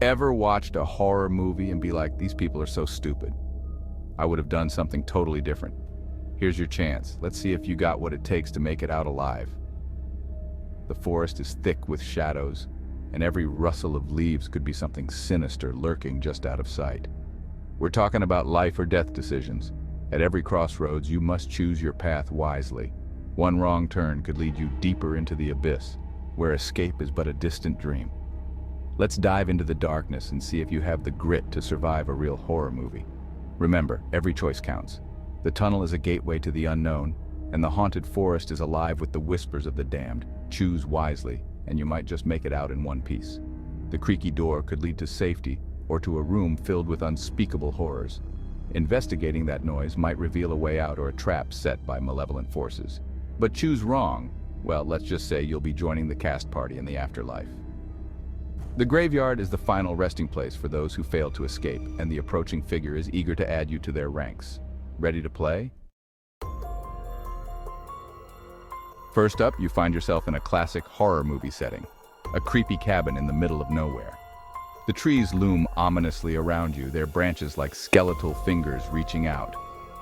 Ever watched a horror movie and be like, these people are so stupid? I would have done something totally different. Here's your chance. Let's see if you got what it takes to make it out alive. The forest is thick with shadows, and every rustle of leaves could be something sinister lurking just out of sight. We're talking about life or death decisions. At every crossroads, you must choose your path wisely. One wrong turn could lead you deeper into the abyss, where escape is but a distant dream. Let's dive into the darkness and see if you have the grit to survive a real horror movie. Remember, every choice counts. The tunnel is a gateway to the unknown, and the haunted forest is alive with the whispers of the damned. Choose wisely, and you might just make it out in one piece. The creaky door could lead to safety, or to a room filled with unspeakable horrors. Investigating that noise might reveal a way out or a trap set by malevolent forces. But choose wrong, well, let's just say you'll be joining the cast party in the afterlife. The graveyard is the final resting place for those who fail to escape, and the approaching figure is eager to add you to their ranks. Ready to play? First up, you find yourself in a classic horror movie setting, a creepy cabin in the middle of nowhere. The trees loom ominously around you, their branches like skeletal fingers reaching out.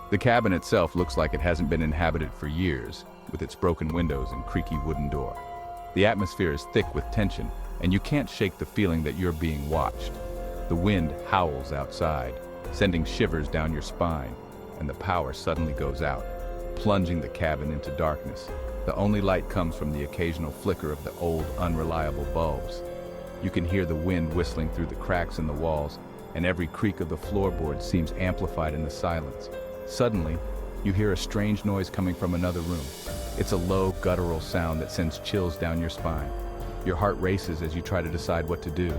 The cabin itself looks like it hasn't been inhabited for years, with its broken windows and creaky wooden door. The atmosphere is thick with tension, and you can't shake the feeling that you're being watched. The wind howls outside, sending shivers down your spine, and the power suddenly goes out, plunging the cabin into darkness. The only light comes from the occasional flicker of the old, unreliable bulbs. You can hear the wind whistling through the cracks in the walls, and every creak of the floorboards seems amplified in the silence. Suddenly, you hear a strange noise coming from another room. It's a low, guttural sound that sends chills down your spine. Your heart races as you try to decide what to do.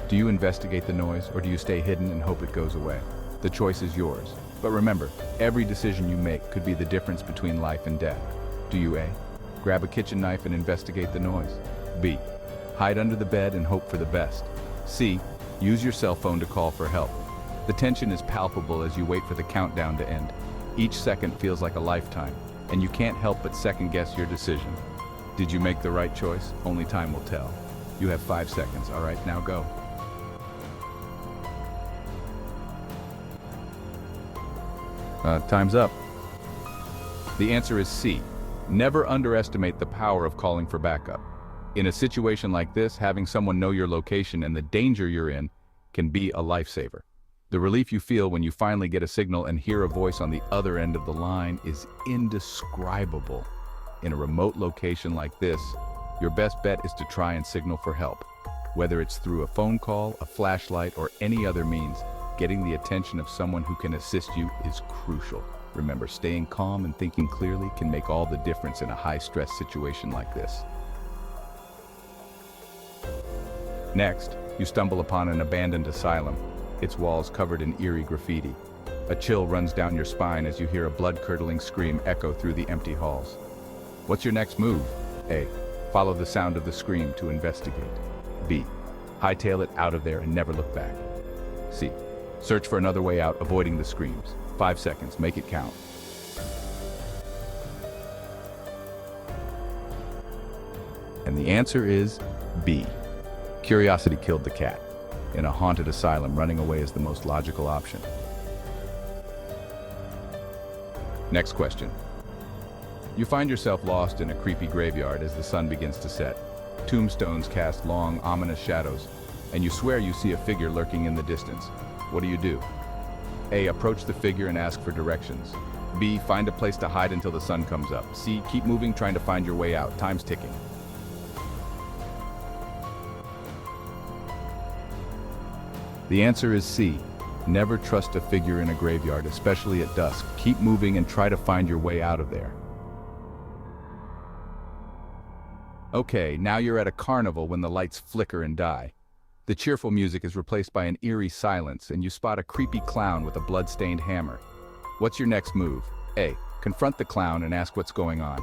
Do you investigate the noise, or do you stay hidden and hope it goes away? The choice is yours. But remember, every decision you make could be the difference between life and death. Do you A, grab a kitchen knife and investigate the noise? B, hide under the bed and hope for the best? C, use your cell phone to call for help? The tension is palpable as you wait for the countdown to end. Each second feels like a lifetime, and you can't help but second-guess your decision. Did you make the right choice? Only time will tell. You have 5 seconds. All right, now go. Time's up. The answer is C. Never underestimate the power of calling for backup. In a situation like this, having someone know your location and the danger you're in can be a lifesaver. The relief you feel when you finally get a signal and hear a voice on the other end of the line is indescribable. In a remote location like this, your best bet is to try and signal for help. Whether it's through a phone call, a flashlight, or any other means, getting the attention of someone who can assist you is crucial. Remember, staying calm and thinking clearly can make all the difference in a high-stress situation like this. Next, you stumble upon an abandoned asylum, its walls covered in eerie graffiti. A chill runs down your spine as you hear a blood-curdling scream echo through the empty halls. What's your next move? A, follow the sound of the scream to investigate. B, hightail it out of there and never look back. C, search for another way out, avoiding the screams. 5 seconds, make it count. And the answer is B. Curiosity killed the cat. In a haunted asylum, running away is the most logical option. Next question. You find yourself lost in a creepy graveyard as the sun begins to set. Tombstones cast long, ominous shadows, and you swear you see a figure lurking in the distance. What do? A, approach the figure and ask for directions. B, find a place to hide until the sun comes up. C, keep moving, trying to find your way out. Time's ticking. The answer is C. Never trust a figure in a graveyard, especially at dusk. Keep moving and try to find your way out of there. Okay, now you're at a carnival when the lights flicker and die. The cheerful music is replaced by an eerie silence, and you spot a creepy clown with a blood-stained hammer. What's your next move? A, confront the clown and ask what's going on.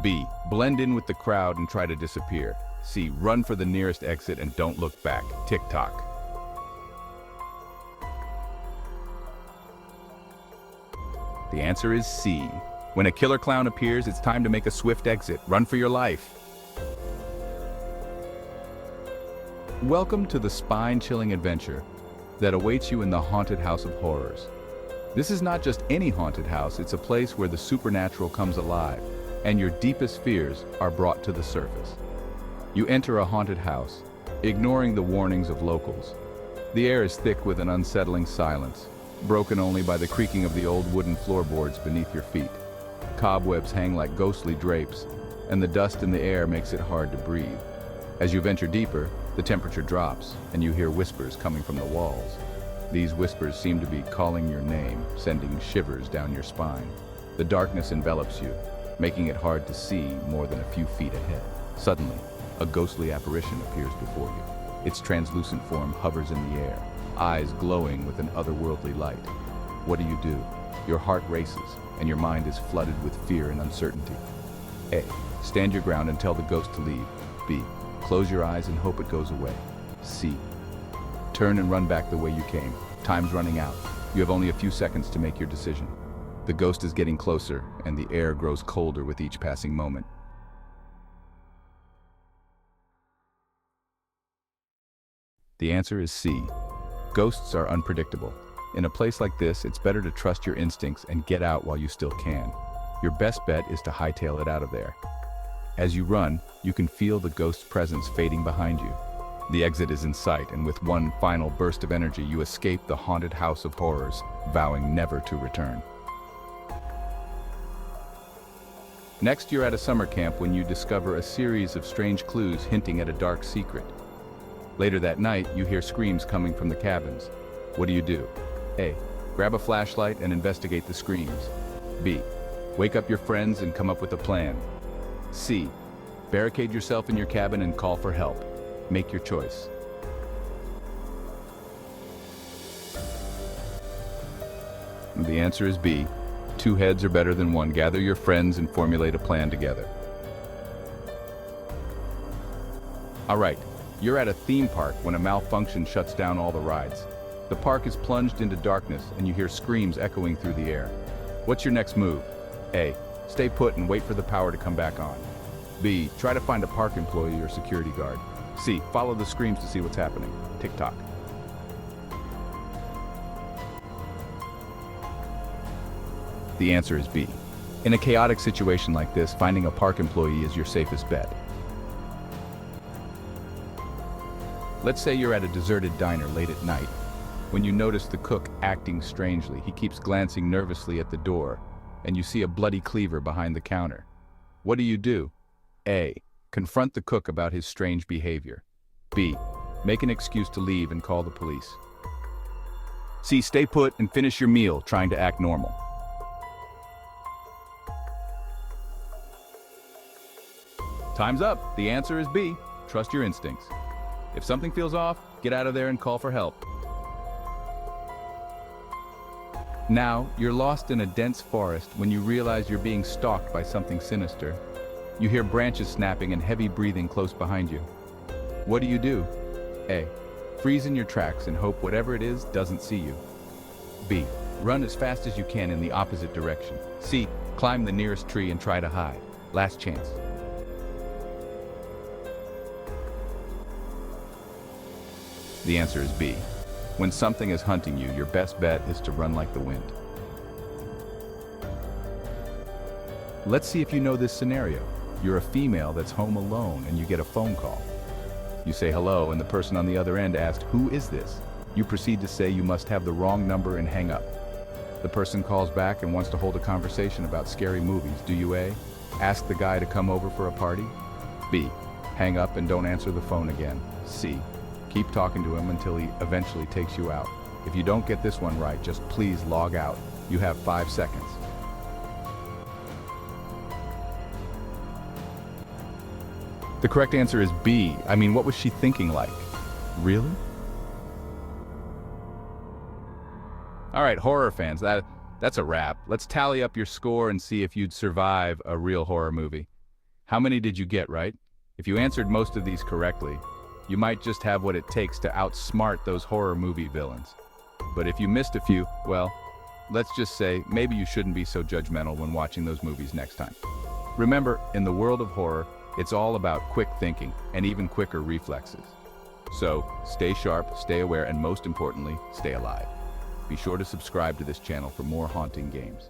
B, blend in with the crowd and try to disappear. C, run for the nearest exit and don't look back. Tick-tock. The answer is C. When a killer clown appears, it's time to make a swift exit. Run for your life. Welcome to the spine-chilling adventure that awaits you in the Haunted House of Horrors. This is not just any haunted house, it's a place where the supernatural comes alive and your deepest fears are brought to the surface. You enter a haunted house, ignoring the warnings of locals. The air is thick with an unsettling silence, broken only by the creaking of the old wooden floorboards beneath your feet. Cobwebs hang like ghostly drapes, and the dust in the air makes it hard to breathe. As you venture deeper, the temperature drops, and you hear whispers coming from the walls. These whispers seem to be calling your name, sending shivers down your spine. The darkness envelops you, making it hard to see more than a few feet ahead. Suddenly, a ghostly apparition appears before you. Its translucent form hovers in the air, eyes glowing with an otherworldly light. What do? Your heart races, and your mind is flooded with fear and uncertainty. A. Stand your ground and tell the ghost to leave. B. Close your eyes and hope it goes away. C. Turn and run back the way you came. Time's running out. You have only a few seconds to make your decision. The ghost is getting closer, and the air grows colder with each passing moment. The answer is C. Ghosts are unpredictable. In a place like this, it's better to trust your instincts and get out while you still can. Your best bet is to hightail it out of there. As you run, you can feel the ghost's presence fading behind you. The exit is in sight, and with one final burst of energy, you escape the haunted house of horrors, vowing never to return. Next, you're at a summer camp when you discover a series of strange clues hinting at a dark secret. Later that night, you hear screams coming from the cabins. What do? A. Grab a flashlight and investigate the screams. B. Wake up your friends and come up with a plan. C. Barricade yourself in your cabin and call for help. Make your choice. The answer is B. Two heads are better than one. Gather your friends and formulate a plan together. All right, you're at a theme park when a malfunction shuts down all the rides. The park is plunged into darkness and you hear screams echoing through the air. What's your next move? A. Stay put and wait for the power to come back on. B. Try to find a park employee or security guard. C. Follow the screams to see what's happening. Tick-tock. The answer is B. In a chaotic situation like this, finding a park employee is your safest bet. Let's say you're at a deserted diner late at night. When you notice the cook acting strangely, he keeps glancing nervously at the door, and you see a bloody cleaver behind the counter. What do? A. Confront the cook about his strange behavior. B. Make an excuse to leave and call the police. C. Stay put and finish your meal, trying to act normal. Time's up. The answer is B. Trust your instincts. If something feels off, get out of there and call for help. Now, you're lost in a dense forest when you realize you're being stalked by something sinister. You hear branches snapping and heavy breathing close behind you. What do? A. Freeze in your tracks and hope whatever it is doesn't see you. B. Run as fast as you can in the opposite direction. C. Climb the nearest tree and try to hide. Last chance. The answer is B. When something is hunting you, your best bet is to run like the wind. Let's see if you know this scenario. You're a female that's home alone and you get a phone call. You say hello and the person on the other end asks, "Who is this?" You proceed to say you must have the wrong number and hang up. The person calls back and wants to hold a conversation about scary movies. Do you A. Ask the guy to come over for a party? B. Hang up and don't answer the phone again. C. Keep talking to him until he eventually takes you out. If you don't get this one right, just please log out. You have 5 seconds. The correct answer is B. I mean, what was she thinking like? Really? All right, horror fans, that's a wrap. Let's tally up your score and see if you'd survive a real horror movie. How many did you get right? If you answered most of these correctly, you might just have what it takes to outsmart those horror movie villains. But if you missed a few, well, let's just say maybe you shouldn't be so judgmental when watching those movies next time. Remember, in the world of horror, it's all about quick thinking and even quicker reflexes. So, stay sharp, stay aware, and most importantly, stay alive. Be sure to subscribe to this channel for more haunting games.